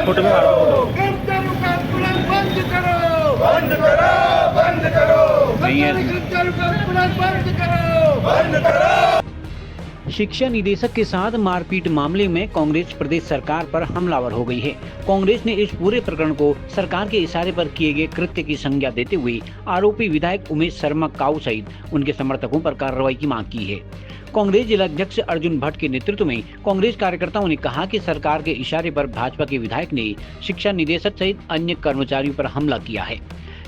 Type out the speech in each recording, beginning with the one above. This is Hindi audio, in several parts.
फोटो में मारो। गिरफ्तारों का आंदोलन बंद करो, बंद करो, बंद करो, गिरफ्तारों का आंदोलन बंद करो, बंद करो। शिक्षा निदेशक के साथ मारपीट मामले में कांग्रेस प्रदेश सरकार पर हमलावर हो गई है। कांग्रेस ने इस पूरे प्रकरण को सरकार के इशारे पर किए गए कृत्य की संज्ञा देते हुए आरोपी विधायक उमेश शर्मा काऊ सहित उनके समर्थकों पर कार्रवाई की मांग की है। कांग्रेस जिला अध्यक्ष अर्जुन भट्ट के नेतृत्व में कांग्रेस कार्यकर्ताओं ने कहा कि सरकार के इशारे पर भाजपा के विधायक ने शिक्षा निदेशक सहित अन्य कर्मचारियों पर हमला किया है,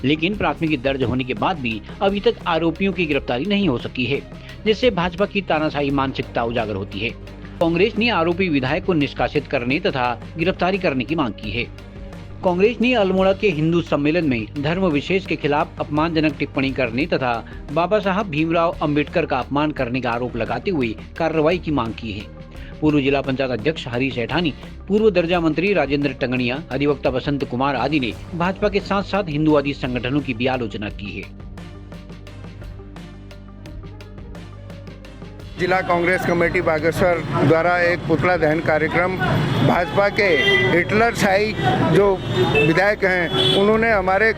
लेकिन प्राथमिकी दर्ज होने के बाद भी अभी तक आरोपियों की गिरफ्तारी नहीं हो सकी है, जिससे भाजपा की तानाशाही मानसिकता उजागर होती है। कांग्रेस ने आरोपी विधायक को निष्कासित करने तथा गिरफ्तारी करने की मांग की है। कांग्रेस ने अल्मोड़ा के हिंदू सम्मेलन में धर्म विशेष के खिलाफ अपमानजनक टिप्पणी करने तथा बाबा साहब भीमराव अंबेडकर का अपमान करने का आरोप लगाते हुए कार्रवाई की मांग की है। पूर्व जिला पंचायत अध्यक्ष हरीश सेठानी, पूर्व दर्जा मंत्री राजेंद्र टंगड़िया, अधिवक्ता बसंत कुमार आदि ने भाजपा के साथ साथ हिंदुवादी संगठनों की भी आलोचना की है। जिला कांग्रेस कमेटी बागेश्वर द्वारा एक पुतला दहन कार्यक्रम, भाजपा के हिटलरशाही जो विधायक हैं उन्होंने हमारे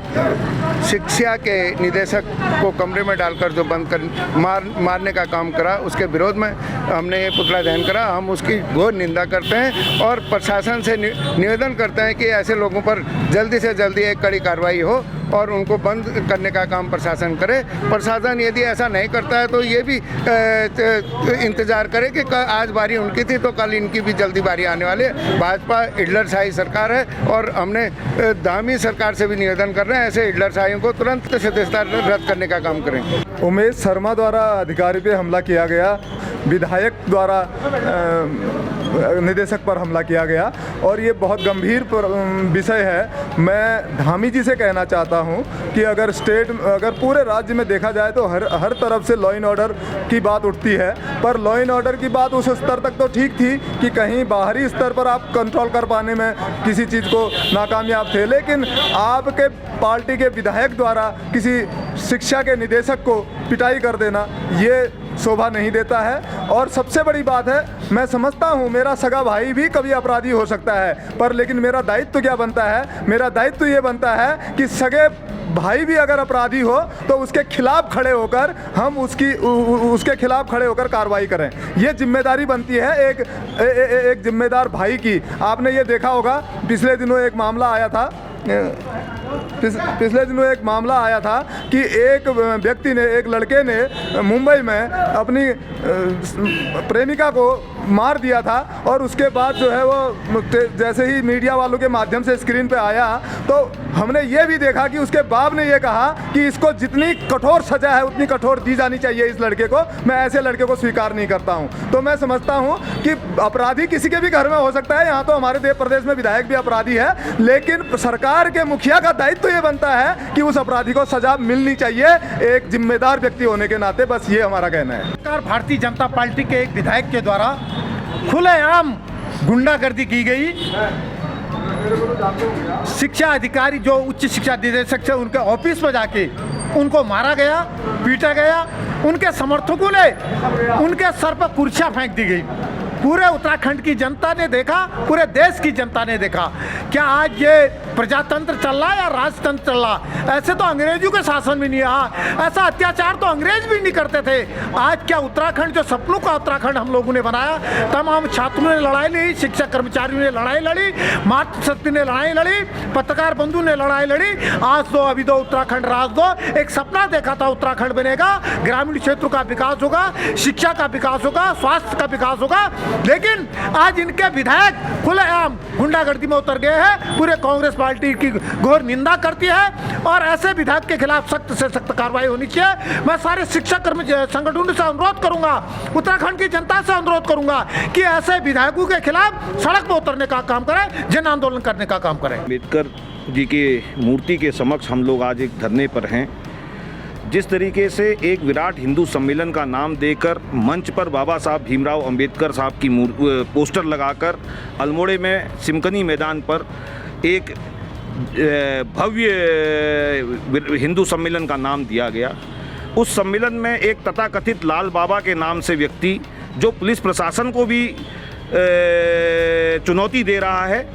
शिक्षा के निदेशक को कमरे में डालकर जो बंद कर मारने का काम करा, उसके विरोध में हमने ये पुतला दहन करा। हम उसकी घोर निंदा करते हैं और प्रशासन से निवेदन करते हैं कि ऐसे लोगों पर जल्दी से जल्दी एक कड़ी कार्रवाई हो और उनको बंद करने का काम प्रशासन करे। प्रशासन यदि ऐसा नहीं करता है तो ये भी इंतजार करे कि आज बारी उनकी थी तो कल इनकी भी जल्दी बारी आने वाली है। भाजपा हिटलरशाही सरकार है और हमने दामी सरकार से भी निवेदन कर रहे हैं ऐसे हिटलरशाहियों को तुरंत सदस्यता रद्द करने का काम करें। उमेश शर्मा द्वारा अधिकारी पे हमला किया गया, विधायक द्वारा निदेशक पर हमला किया गया और ये बहुत गंभीर विषय है। मैं धामी जी से कहना चाहता हूं कि अगर पूरे राज्य में देखा जाए तो हर तरफ से लॉ एंड ऑर्डर की बात उठती है, पर लॉ एंड ऑर्डर की बात उस स्तर तक तो ठीक थी कि कहीं बाहरी स्तर पर आप कंट्रोल कर पाने में किसी चीज़ को नाकामयाब थे, लेकिन आपके पार्टी के विधायक द्वारा किसी शिक्षा के निदेशक को पिटाई कर देना ये शोभा नहीं देता है। और सबसे बड़ी बात है, मैं समझता हूँ मेरा सगा भाई भी कभी अपराधी हो सकता है, पर लेकिन मेरा दायित्व क्या बनता है? मेरा दायित्व ये बनता है कि सगे भाई भी अगर अपराधी हो तो उसके खिलाफ खड़े होकर हम उसके खिलाफ खड़े होकर कार्रवाई करें। ये जिम्मेदारी बनती है एक जिम्मेदार भाई की। आपने ये देखा होगा पिछले दिनों एक मामला आया था कि एक व्यक्ति ने, एक लड़के ने मुंबई में अपनी प्रेमिका को मार दिया था और उसके बाद जो है वो जैसे ही मीडिया वालों के माध्यम से स्क्रीन पे आया तो हमने ये भी देखा कि उसके बाप ने ये कहा कि इसको जितनी कठोर सजा है उतनी कठोर दी जानी चाहिए इस लड़के को। मैं ऐसे लड़के को स्वीकार नहीं करता हूँ। तो मैं समझता हूँ कि अपराधी किसी के भी घर में हो सकता है। यहाँ तो हमारे प्रदेश में विधायक भी अपराधी है, लेकिन सरकार के मुखिया का दायित्व ये बनता है कि उस अपराधी को सजा मिलनी चाहिए एक जिम्मेदार व्यक्ति होने के नाते। बस ये हमारा कहना है। भारतीय जनता पार्टी के एक विधायक के द्वारा खुलेआम गुंडागर्दी की गई। शिक्षा अधिकारी जो उच्च शिक्षा निदेशक थे उनके ऑफिस में जाके उनको मारा गया, पीटा गया। उनके समर्थकों ने उनके सर पर कुर्सियां फेंक दी गई। पूरे उत्तराखंड की जनता ने देखा, पूरे देश की जनता ने देखा। क्या आज ये प्रजातंत्र चल रहा है या राजतंत्र चल रहा है? ऐसे तो अंग्रेजों के शासन में नहीं रहा, ऐसा अत्याचार तो अंग्रेज भी नहीं करते थे। आज क्या उत्तराखंड, जो सपनों का उत्तराखंड हम लोगों ने बनाया, तमाम छात्रों ने लड़ाई लड़ी, शिक्षक कर्मचारियों ने लड़ाई लड़ी, मातृशक्ति ने लड़ाई लड़ी, पत्रकार बंधु ने लड़ाई लड़ी। आज तो अभी तो उत्तराखंड राज दो। एक सपना देखा था उत्तराखंड बनेगा, ग्रामीण क्षेत्रों का विकास होगा, शिक्षा का विकास होगा, स्वास्थ्य का विकास होगा, लेकिन आज इनके विधायक खुलेआम गुंडागर्दी में उतर गए हैं। पूरे कांग्रेस पार्टी की घोर निंदा करती है और ऐसे विधायक के खिलाफ सख्त से सख्त कार्रवाई होनी चाहिए। मैं सारे शिक्षक संगठनों से अनुरोध करूंगा, उत्तराखंड की जनता से अनुरोध करूंगा कि ऐसे विधायकों के खिलाफ सड़क पर उतरने का काम करें, जन आंदोलन करने का काम करें। अम्बेडकर जी के मूर्ति के समक्ष हम लोग आज एक धरने पर हैं। जिस तरीके से एक विराट हिंदू सम्मेलन का नाम देकर मंच पर बाबा साहब भीमराव अंबेडकर साहब की पोस्टर लगाकर अल्मोड़े में सिमकनी मैदान पर एक भव्य हिंदू सम्मेलन का नाम दिया गया। उस सम्मेलन में एक तथाकथित लाल बाबा के नाम से व्यक्ति, जो पुलिस प्रशासन को भी चुनौती दे रहा है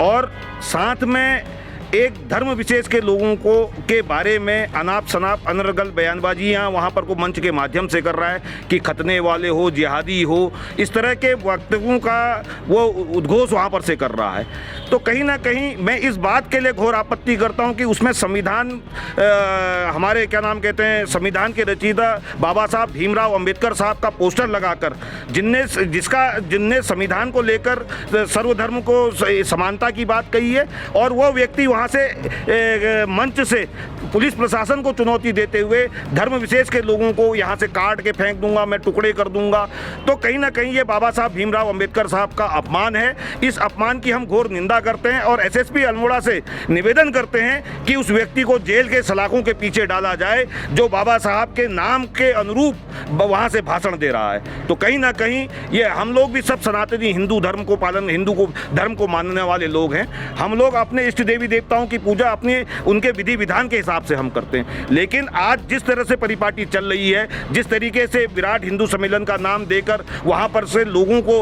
और साथ में एक धर्म विशेष के लोगों को के बारे में अनाप शनाप अनर्गल बयानबाजियाँ वहाँ पर को मंच के माध्यम से कर रहा है कि खतने वाले हो, जिहादी हो, इस तरह के वक्तव्यों का वो उद्घोष वहाँ पर से कर रहा है। तो कहीं ना कहीं मैं इस बात के लिए घोर आपत्ति करता हूँ कि उसमें संविधान हमारे क्या नाम कहते हैं संविधान के रचयिता बाबा साहब भीमराव अंबेडकर साहब का पोस्टर लगाकर जिनने संविधान को लेकर सर्वधर्म को समानता की बात कही है, और वो व्यक्ति वहाँ से मंच से पुलिस प्रशासन को चुनौती देते हुए धर्म विशेष के लोगों को यहाँ से काट के फेंक दूंगा, मैं टुकड़े कर दूंगा, तो कहीं ना कहीं ये बाबा साहब भीमराव अंबेडकर साहब का अपमान है। इस अपमान की हम घोर निंदा करते हैं और एसएसपी अल्मोड़ा से निवेदन करते हैं कि उस व्यक्ति को जेल के सलाखों के पीछे डाला जाए जो बाबा साहब के नाम के अनुरूप वहाँ से भाषण दे रहा है। तो कहीं ना कहीं ये हम लोग भी सब सनातनी हिंदू धर्म को धर्म को मानने वाले लोग हैं। हम लोग अपने इष्ट देवी देवताओं की पूजा अपने उनके विधि विधान के हिसाब से हम करते हैं, लेकिन आज जिस तरह से परिपाटी चल रही है, जिस तरीके से विराट हिंदू सम्मेलन का नाम देकर वहाँ पर से लोगों को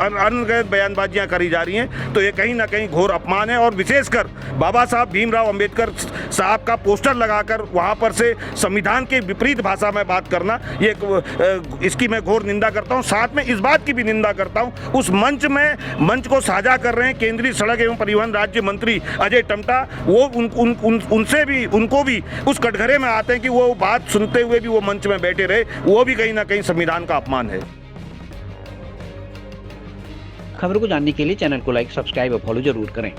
अनगढ़ बयानबाजियाँ करी जा रही हैं, तो ये कहीं ना कहीं घोर अपमान है। और विशेषकर बाबा साहब भीमराव अंबेडकर साहब का पोस्टर लगाकर वहाँ पर से संविधान के विपरीत भाषा में बात करना, ये इसकी मैं घोर निंदा करता हूँ। साथ में इस बात की भी निंदा करता हूँ उस मंच को साझा कर रहे हैं केंद्रीय सड़क एवं परिवहन राज्य मंत्री अजय टम्टा, वो उनको भी उस कटघरे में आते हैं कि वो बात सुनते हुए भी वो मंच में बैठे रहे, वो भी कहीं ना कहीं संविधान का अपमान है। खबरों को जानने के लिए चैनल को लाइक, सब्सक्राइब और फॉलो जरूर करें।